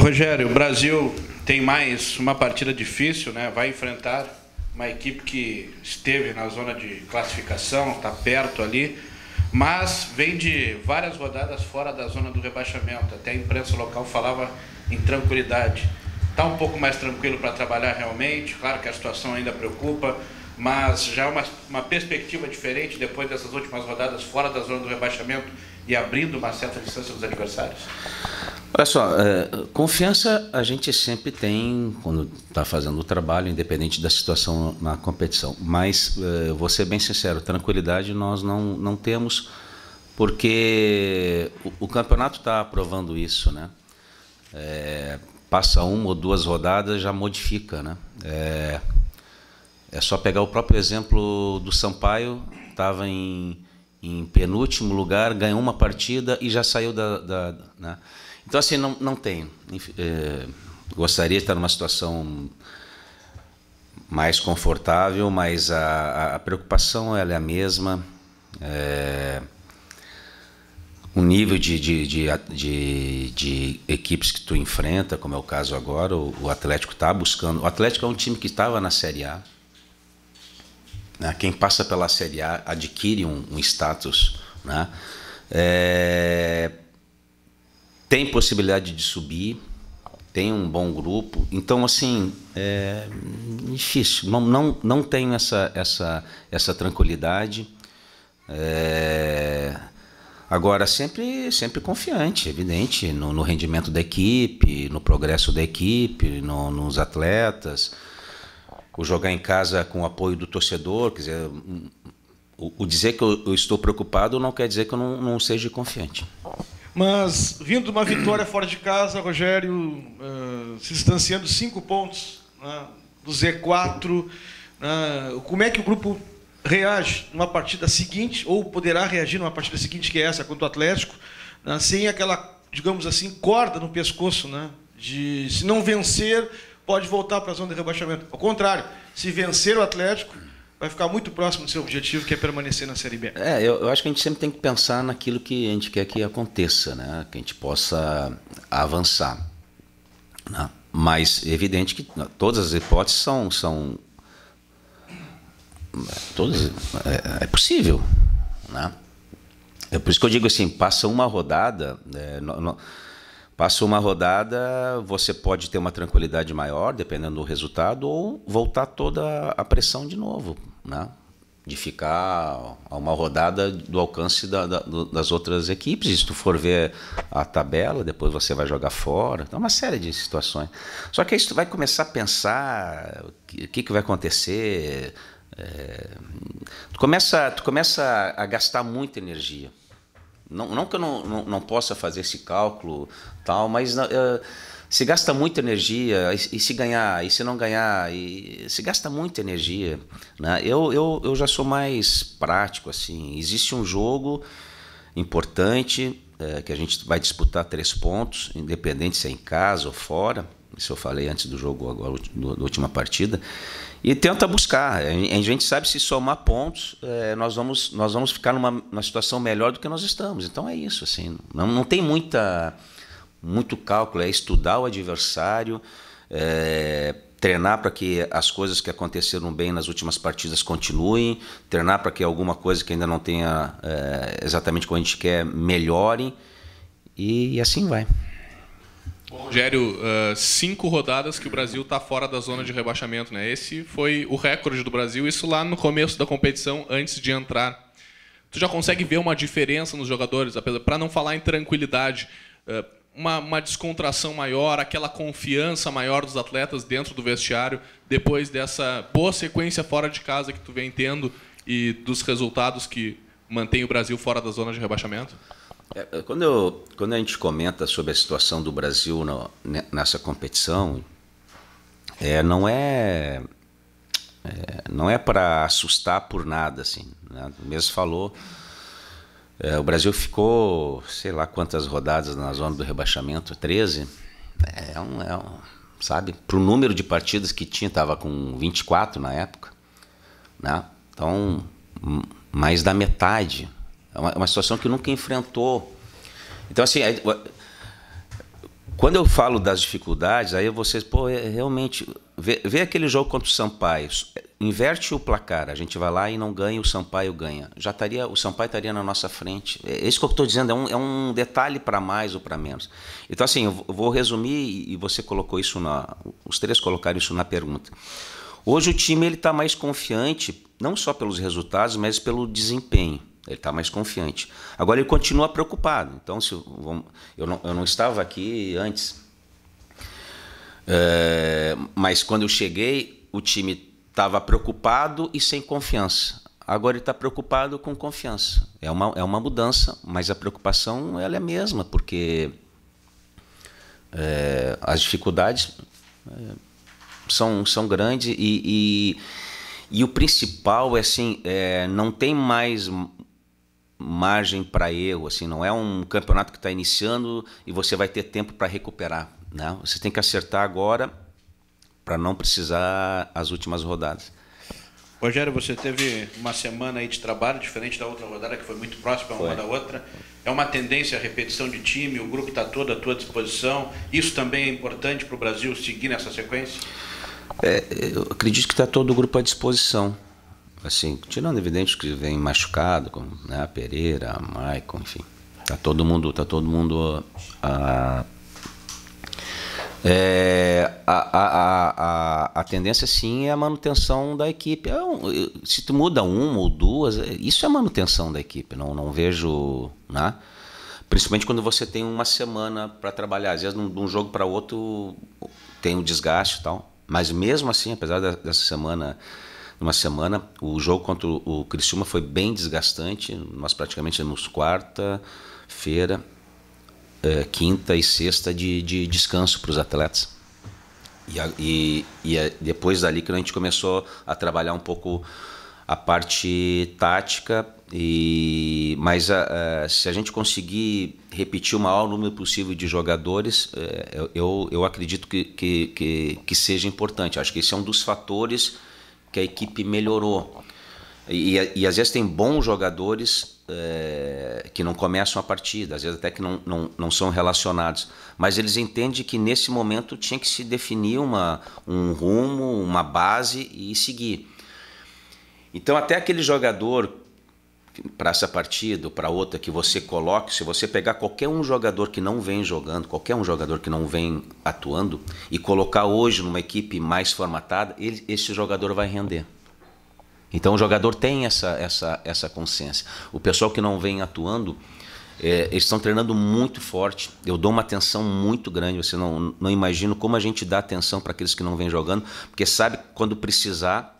Rogério, o Brasil tem mais uma partida difícil, né? Vai enfrentar uma equipe que esteve na zona de classificação, está perto ali, mas vem de várias rodadas fora da zona do rebaixamento. Até a imprensa local falava em tranquilidade. Está um pouco mais tranquilo para trabalhar realmente, claro que a situação ainda preocupa, mas já uma perspectiva diferente depois dessas últimas rodadas fora da zona do rebaixamento e abrindo uma certa distância dos adversários? Olha só, confiança a gente sempre tem quando está fazendo o trabalho, independente da situação na competição. Mas, vou ser bem sincero, tranquilidade nós não temos, porque o campeonato está provando isso, né? Passa uma ou duas rodadas, já modifica, né? É só pegar o próprio exemplo do Sampaio, estava em penúltimo lugar, ganhou uma partida e já saiu né? Então, assim, não tem. Gostaria de estar numa situação mais confortável, mas a preocupação ela é a mesma. O nível de equipes que tu enfrenta, como é o caso agora, o Atlético está buscando. O Atlético é um time que estava na Série A. Né? Quem passa pela Série A adquire um status, né? Tem possibilidade de subir, tem um bom grupo, então assim é difícil, não tenho essa tranquilidade. Agora sempre confiante, evidente, no rendimento da equipe, no progresso da equipe, nos atletas, o jogar em casa com o apoio do torcedor, quer dizer, o dizer que eu estou preocupado não quer dizer que eu não seja confiante. Mas, vindo de uma vitória fora de casa, Rogério, se distanciando 5 pontos, né, do Z4, né, como é que o grupo reage numa partida seguinte, ou poderá reagir numa partida seguinte, que é essa, contra o Atlético, né, sem aquela, digamos assim, corda no pescoço, né, de se não vencer, pode voltar para a zona de rebaixamento. Ao contrário, se vencer o Atlético, vai ficar muito próximo do seu objetivo, que é permanecer na Série B. Eu acho que a gente sempre tem que pensar naquilo que a gente quer que aconteça, né? Que a gente possa avançar. Né? Mas é evidente que todas as hipóteses são todas, é possível. Né? É por isso que eu digo assim, passa uma rodada... Passa uma rodada, você pode ter uma tranquilidade maior, dependendo do resultado, ou voltar toda a pressão de novo, né? De ficar a uma rodada do alcance das outras equipes. E se tu for ver a tabela, depois você vai jogar fora. Então, uma série de situações. Só que aí tu vai começar a pensar o que vai acontecer. Tu começa a gastar muita energia. Não que eu não possa fazer esse cálculo, tal, mas se gasta muita energia, e se ganhar, e se não ganhar, e se gasta muita energia. Né? Eu já sou mais prático. Assim. Existe um jogo importante, que a gente vai disputar 3 pontos, independente se é em casa ou fora. Isso eu falei antes do jogo, agora, da última partida. E tenta buscar. A gente sabe se somar pontos, nós vamos ficar numa situação melhor do que nós estamos. Então é isso. Assim, não tem muito cálculo, é estudar o adversário, treinar para que as coisas que aconteceram bem nas últimas partidas continuem, treinar para que alguma coisa que ainda não tenha exatamente como a gente quer melhore, e assim vai. Rogério, 5 rodadas que o Brasil está fora da zona de rebaixamento, né? Esse foi o recorde do Brasil, isso lá no começo da competição, antes de entrar. Tu já consegue ver uma diferença nos jogadores, para não falar em tranquilidade, uma descontração maior, aquela confiança maior dos atletas dentro do vestiário, depois dessa boa sequência fora de casa que tu vem tendo e dos resultados que mantém o Brasil fora da zona de rebaixamento? Quando a gente comenta sobre a situação do Brasil nessa competição, não é para assustar por nada, assim, né? O mesmo falou, o Brasil ficou, sei lá quantas rodadas na zona do rebaixamento, 13, sabe, para o número de partidas que tinha, estava com 24 na época, né? Então, mais da metade. É uma situação que nunca enfrentou. Então, assim, quando eu falo das dificuldades, aí vocês, pô, realmente, vê aquele jogo contra o Sampaio, inverte o placar, a gente vai lá e não ganha, o Sampaio ganha. O Sampaio estaria na nossa frente. É isso que eu estou dizendo, é um detalhe para mais ou para menos. Então, assim, eu vou resumir, e você colocou isso os três colocaram isso na pergunta. Hoje o time está mais confiante, não só pelos resultados, mas pelo desempenho. Ele está mais confiante. Agora ele continua preocupado. Então, eu não estava aqui antes, mas quando eu cheguei, o time estava preocupado e sem confiança. Agora ele está preocupado com confiança. É uma mudança, mas a preocupação ela é a mesma, porque as dificuldades são grandes e o principal é assim, não tem mais margem para erro, assim, não é um campeonato que está iniciando e você vai ter tempo para recuperar, né? Você tem que acertar agora para não precisar as últimas rodadas. Rogério, você teve uma semana aí de trabalho diferente da outra rodada, que foi muito próxima uma da outra. É uma tendência a repetição de time, o grupo está todo à tua disposição. Isso também é importante para o Brasil seguir nessa sequência? Eu acredito que está todo o grupo à disposição. Assim, tirando evidente que vem machucado, como, né, Pereira, Maicon, enfim. Tá todo mundo a tendência sim é a manutenção da equipe. Se tu muda uma ou duas, isso é manutenção da equipe. Não vejo, né? Principalmente quando você tem uma semana para trabalhar. Às vezes de um jogo para outro tem um desgaste e tal. Mas mesmo assim, apesar dessa semana, o jogo contra o Criciúma foi bem desgastante. Nós praticamente temos quarta-feira, quinta e sexta de descanso para os atletas. E depois dali que a gente começou a trabalhar um pouco a parte tática, mas se a gente conseguir repetir o maior número possível de jogadores, eu acredito que seja importante. Acho que esse é um dos fatores que a equipe melhorou. E às vezes tem bons jogadores que não começam a partida, às vezes até que não são relacionados, mas eles entendem que nesse momento tinha que se definir um rumo, uma base e seguir. Então até aquele jogador para essa partida ou para outra que você coloque, se você pegar qualquer um jogador que não vem jogando, qualquer um jogador que não vem atuando e colocar hoje numa equipe mais formatada, esse jogador vai render. Então o jogador tem essa consciência. O pessoal que não vem atuando, eles estão treinando muito forte. Eu dou uma atenção muito grande. Você não imagina como a gente dá atenção para aqueles que não vêm jogando, porque sabe que quando precisar,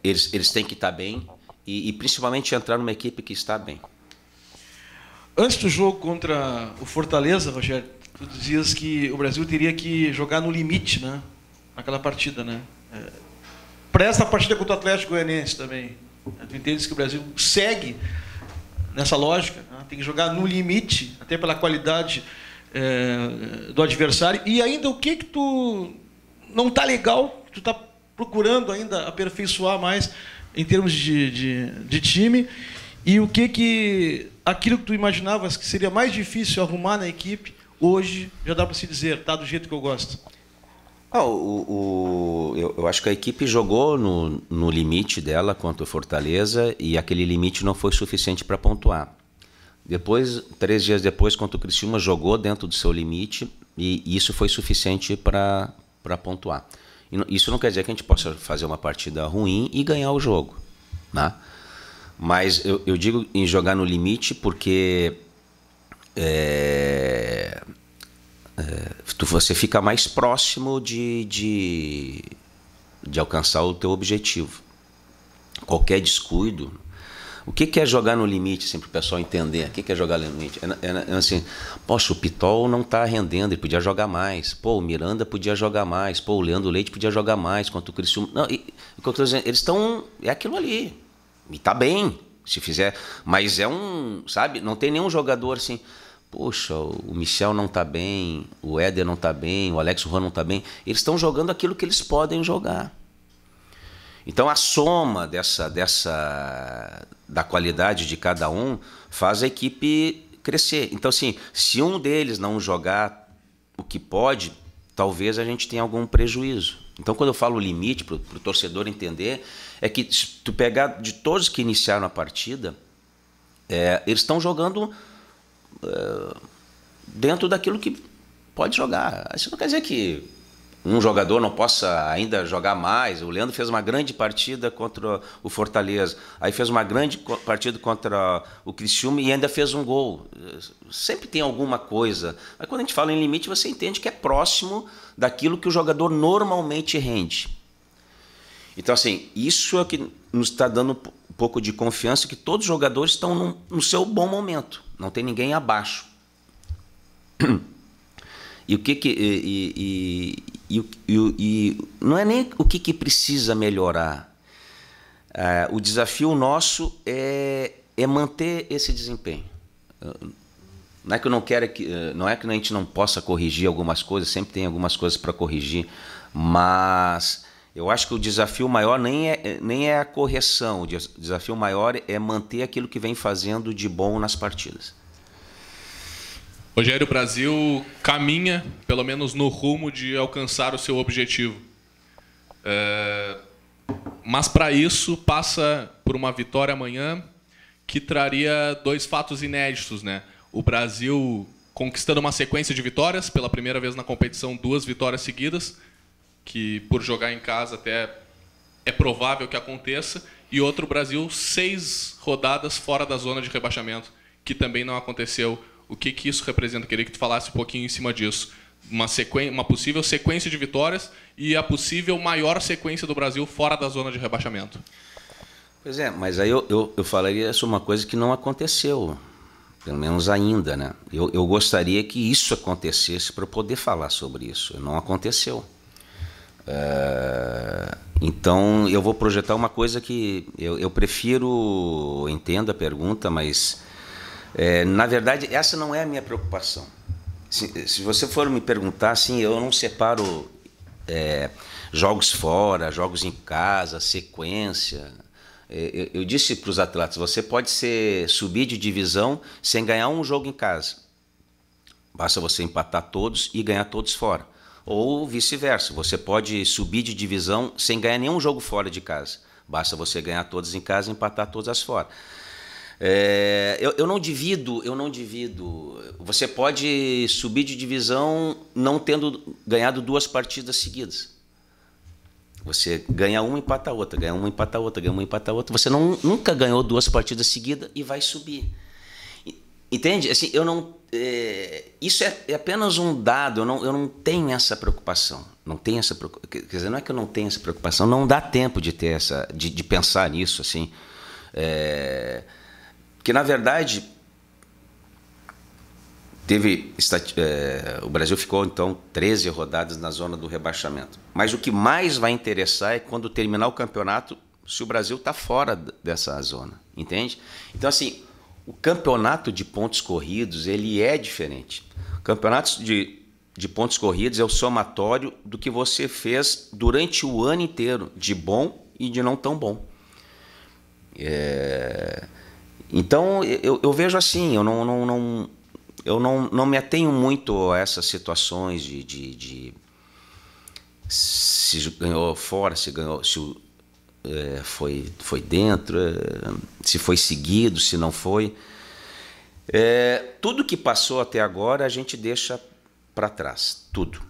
eles têm que estar bem e principalmente entrar numa equipe que está bem. Antes do jogo contra o Fortaleza, Rogério, tu dizias que o Brasil teria que jogar no limite, né? Naquela partida, né? Para essa partida contra o Atlético Goianiense também, tu entendes que o Brasil segue nessa lógica, né? Tem que jogar no limite, até pela qualidade do adversário. E ainda o que tu não está legal, tu está procurando ainda aperfeiçoar mais em termos de time, e o que aquilo que tu imaginavas que seria mais difícil arrumar na equipe, hoje já dá para se dizer, tá do jeito que eu gosto. Eu acho que a equipe jogou no limite dela contra o Fortaleza e aquele limite não foi suficiente para pontuar. Depois, 3 dias depois, contra o Criciúma, jogou dentro do seu limite e isso foi suficiente para pontuar. Isso não quer dizer que a gente possa fazer uma partida ruim e ganhar o jogo, né? Mas eu digo em jogar no limite porque você fica mais próximo de alcançar o teu objetivo. Qualquer descuido... O que é jogar no limite, assim, para o pessoal entender? O que é jogar no limite? Assim, poxa, o Pitol não está rendendo, ele podia jogar mais. Pô, o Miranda podia jogar mais. Pô, o Leandro Leite podia jogar mais contra o Criciúma. Não, o que eu estou dizendo, eles estão... É aquilo ali. E está bem, se fizer. Mas sabe, não tem nenhum jogador assim... Poxa, o Michel não está bem, o Éder não está bem, o Alex Juan não está bem. Eles estão jogando aquilo que eles podem jogar. Então a soma da qualidade de cada um faz a equipe crescer. Então, assim, se um deles não jogar o que pode, talvez a gente tenha algum prejuízo. Então, quando eu falo limite, para o torcedor entender, é que se tu pegar de todos que iniciaram a partida, eles estão jogando dentro daquilo que pode jogar. Isso não quer dizer que um jogador não possa ainda jogar mais. O Leandro fez uma grande partida contra o Fortaleza, aí fez uma grande partida contra o Criciúma e ainda fez um gol. Sempre tem alguma coisa. Mas quando a gente fala em limite, você entende que é próximo daquilo que o jogador normalmente rende. Então, assim, isso é que nos está dando um pouco de confiança que todos os jogadores estão no seu bom momento. Não tem ninguém abaixo. E o não é nem o que precisa melhorar. O desafio nosso é manter esse desempenho. Não é que eu não quero não é que a gente não possa corrigir algumas coisas, sempre tem algumas coisas para corrigir, mas eu acho que o desafio maior nem é a correção, o desafio maior é manter aquilo que vem fazendo de bom nas partidas. Rogério, o Brasil caminha, pelo menos no rumo de alcançar o seu objetivo. Mas para isso passa por uma vitória amanhã que traria 2 fatos inéditos, né? O Brasil conquistando uma sequência de vitórias, pela primeira vez na competição, 2 vitórias seguidas, que por jogar em casa até é provável que aconteça, e outro, o Brasil 6 rodadas fora da zona de rebaixamento, que também não aconteceu. O que isso representa? Queria que tu falasse um pouquinho em cima disso. Uma possível sequência de vitórias e a possível maior sequência do Brasil fora da zona de rebaixamento. Pois é, mas aí eu falaria sobre uma coisa que não aconteceu, pelo menos ainda, né? Eu gostaria que isso acontecesse para poder falar sobre isso. Não aconteceu. Então eu vou projetar uma coisa que eu prefiro, entendo a pergunta, mas na verdade essa não é a minha preocupação. Se você for me perguntar, assim, eu não separo jogos fora, jogos em casa, sequência. Eu disse para os atletas, você pode subir de divisão sem ganhar um jogo em casa. Basta você empatar todos e ganhar todos fora. Ou vice-versa, você pode subir de divisão sem ganhar nenhum jogo fora de casa. Basta você ganhar todos em casa e empatar todas as fora. Eu não divido. Você pode subir de divisão não tendo ganhado 2 partidas seguidas. Você ganha uma, empata outra, ganha uma, empata outra, ganha uma, empata outra. Você nunca ganhou 2 partidas seguidas e vai subir. Entende? Assim, isso é apenas um dado. Eu não tenho essa preocupação. Quer dizer, não é que eu não tenho essa preocupação. Não dá tempo de ter de pensar nisso, assim. Porque, na verdade, o Brasil ficou, então, 13 rodadas na zona do rebaixamento. Mas o que mais vai interessar é quando terminar o campeonato, se o Brasil está fora dessa zona, entende? Então, assim, o campeonato de pontos corridos, ele é diferente. O campeonato de pontos corridos é o somatório do que você fez durante o ano inteiro, de bom e de não tão bom. Então, eu vejo assim, eu não me atenho muito a essas situações de se ganhou fora, se ganhou, se foi dentro, se foi seguido, se não foi. Tudo que passou até agora a gente deixa para trás, tudo.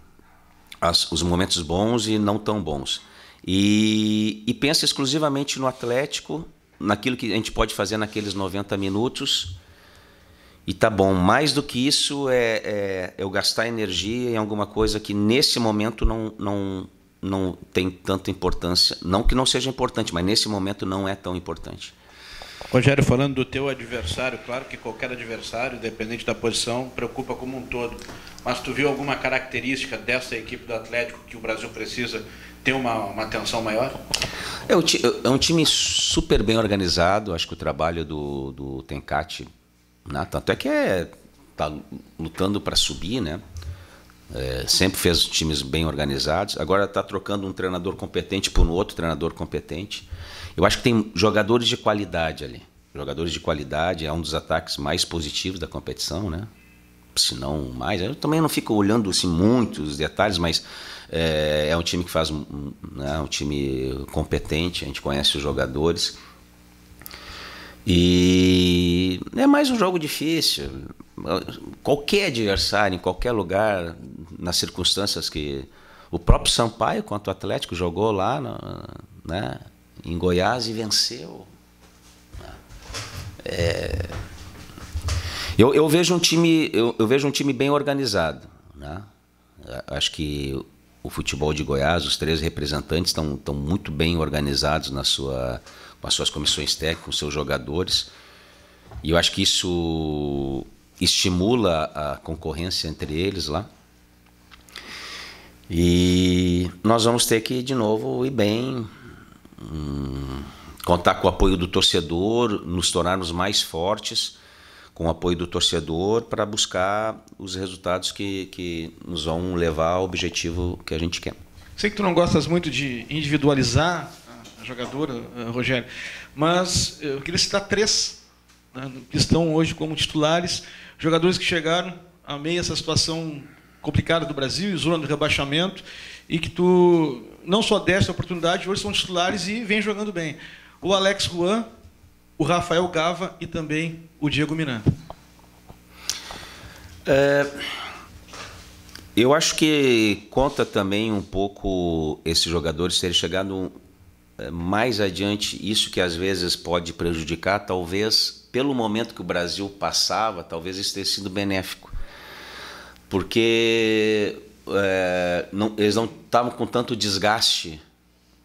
Os momentos bons e não tão bons. E pensa exclusivamente no Atlético, naquilo que a gente pode fazer naqueles 90 minutos, e tá bom. Mais do que isso eu gastar energia em alguma coisa que nesse momento não tem tanta importância. Não que não seja importante, mas nesse momento não é tão importante. Rogério, falando do teu adversário, claro que qualquer adversário, independente da posição, preocupa como um todo. Mas tu viu alguma característica dessa equipe do Atlético que o Brasil precisa ter uma atenção maior? É um time super bem organizado. Acho que o trabalho do Tencati, né? Tanto é que está lutando para subir, né? Sempre fez times bem organizados. Agora está trocando um treinador competente por um outro treinador competente. Eu acho que tem jogadores de qualidade ali. jogadores de qualidade, é um dos ataques mais positivos da competição, né? Se não mais. Eu também não fico olhando assim, muitos detalhes, mas é um time que faz, né, um time competente, a gente conhece os jogadores. E é mais um jogo difícil. Qualquer adversário, em qualquer lugar, nas circunstâncias que o próprio Sampaio, quanto o Atlético, jogou lá, né, em Goiás e venceu. Eu vejo um time bem organizado, né? Acho que o futebol de Goiás, os 13 representantes estão muito bem organizados com as suas comissões técnicas, com seus jogadores. E eu acho que isso estimula a concorrência entre eles lá. E nós vamos ter que, de novo, ir bem, contar com o apoio do torcedor, nos tornarmos mais fortes com o apoio do torcedor para buscar os resultados que nos vão levar ao objetivo que a gente quer. Sei que tu não gostas muito de individualizar a jogadora, Rogério, mas eu queria citar 3, né, que estão hoje como titulares, jogadores que chegaram a meio essa situação complicada do Brasil, zona de rebaixamento, e que tu não só deste a oportunidade, hoje são titulares e vem jogando bem. O Alex Juan, o Rafael Gava e também o Diego Miranda. Eu acho que conta também um pouco esses jogadores terem chegado mais adiante, isso que às vezes pode prejudicar, talvez pelo momento que o Brasil passava, talvez isso tenha sido benéfico. Porque eles não estavam com tanto desgaste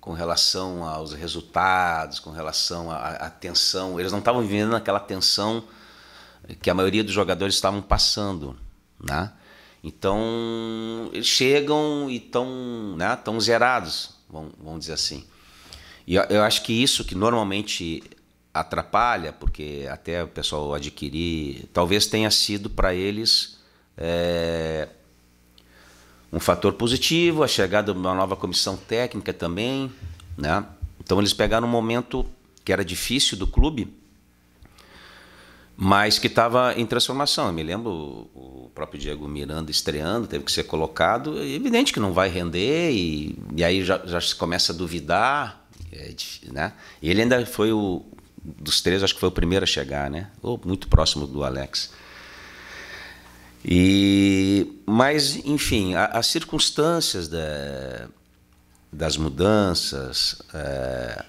com relação aos resultados, com relação à tensão. Eles não estavam vivendo aquela tensão que a maioria dos jogadores estavam passando, né? Então, eles chegam e estão, né, tão zerados, vamos dizer assim. E eu acho que isso que normalmente atrapalha, porque até o pessoal adquirir, talvez tenha sido para eles um fator positivo, a chegada de uma nova comissão técnica também, né? Então eles pegaram um momento que era difícil do clube, mas que estava em transformação. Eu me lembro o próprio Diego Miranda estreando, teve que ser colocado, é evidente que não vai render, e aí já se começa a duvidar, né? Ele ainda foi dos 3, acho que foi o primeiro a chegar, né? Ou muito próximo do Alex. Mas, enfim, as circunstâncias das mudanças,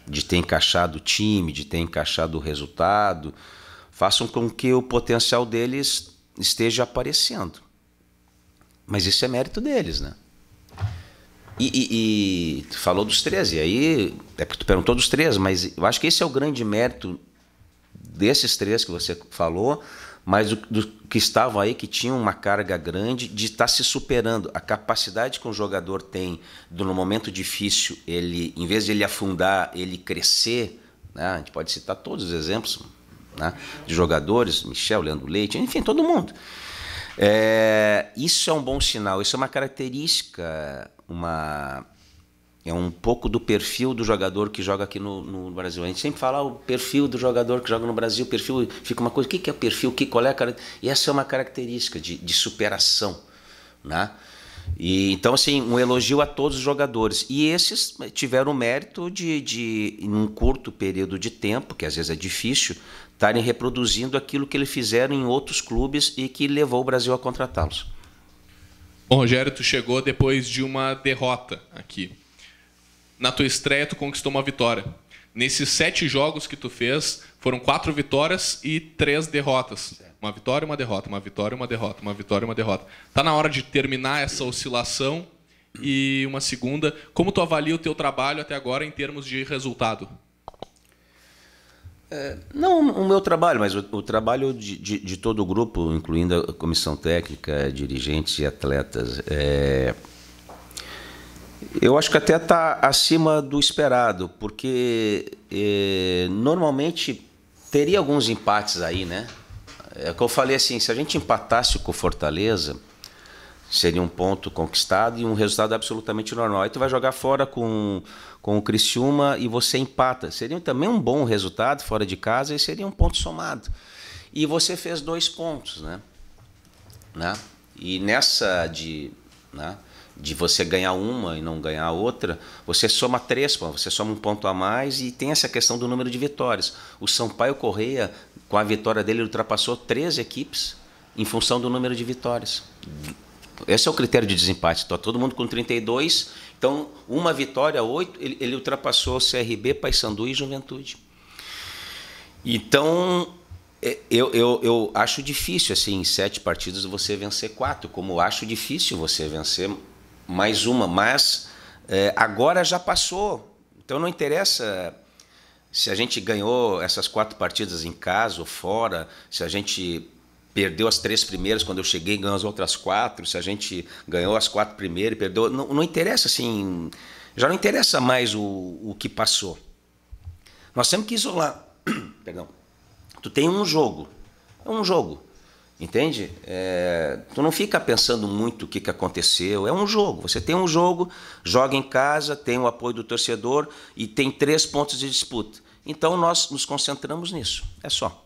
de ter encaixado o time, de ter encaixado o resultado, façam com que o potencial deles esteja aparecendo. Mas isso é mérito deles, né? E tu falou dos 13, e aí é porque tu perguntou dos 13, mas eu acho que esse é o grande mérito desses 3 que você falou, mas do que estavam aí, que tinham uma carga grande de estar se superando. A capacidade que um jogador tem, no momento difícil, ele, em vez de ele afundar, ele crescer, né? A gente pode citar todos os exemplos, né, de jogadores, Michel, Leandro Leite, enfim, todo mundo. Isso é um bom sinal, isso é uma característica, é um pouco do perfil do jogador que joga aqui no Brasil. A gente sempre fala o perfil do jogador que joga no Brasil, perfil, fica uma coisa, o que é perfil, qual é a característica? E essa é uma característica de superação, né? E, então, assim, um elogio a todos os jogadores. E esses tiveram o mérito de, em um curto período de tempo, que às vezes é difícil, estarem reproduzindo aquilo que eles fizeram em outros clubes e que levou o Brasil a contratá-los. Bom, Rogério, tu chegou depois de uma derrota aqui. Na tua estreia, tu conquistou uma vitória. Nesses 7 jogos que tu fez, foram 4 vitórias e 3 derrotas. Uma vitória e uma derrota, uma vitória e uma derrota, uma vitória e uma derrota. Tá na hora de terminar essa oscilação. E uma segunda, como tu avalia o teu trabalho até agora em termos de resultado? Não o meu trabalho, mas o trabalho de todo o grupo, incluindo a comissão técnica, dirigentes e atletas. Eu acho que até está acima do esperado, porque normalmente teria alguns empates aí, né? É o que eu falei assim, se a gente empatasse com o Fortaleza, seria um ponto conquistado e um resultado absolutamente normal. Aí tu vai jogar fora com o Criciúma e você empata. Seria também um bom resultado fora de casa e seria um ponto somado. E você fez 2 pontos, né? E nessa de você ganhar uma e não ganhar a outra, você soma 3 pontos, você soma um ponto a mais e tem essa questão do número de vitórias. O Sampaio Corrêa, com a vitória dele, ultrapassou 3 equipes em função do número de vitórias. Esse é o critério de desempate. Está todo mundo com 32, então uma vitória, 8, ele ultrapassou CRB, Paysandu e Juventude. Então, eu acho difícil, assim, em 7 partidas você vencer 4, como acho difícil você vencer mais uma, mas agora já passou. Então não interessa se a gente ganhou essas 4 partidas em casa ou fora, se a gente perdeu as 3 primeiras quando eu cheguei e ganhou as outras 4, se a gente ganhou as 4 primeiras e perdeu... Não interessa, assim, já não interessa mais o que passou. Nós temos que isolar. Perdão. Tu tem um jogo, é um jogo, entende? Tu não fica pensando muito o que aconteceu, é um jogo. Você tem um jogo, joga em casa, tem o apoio do torcedor e tem 3 pontos de disputa. Então nós nos concentramos nisso, é só.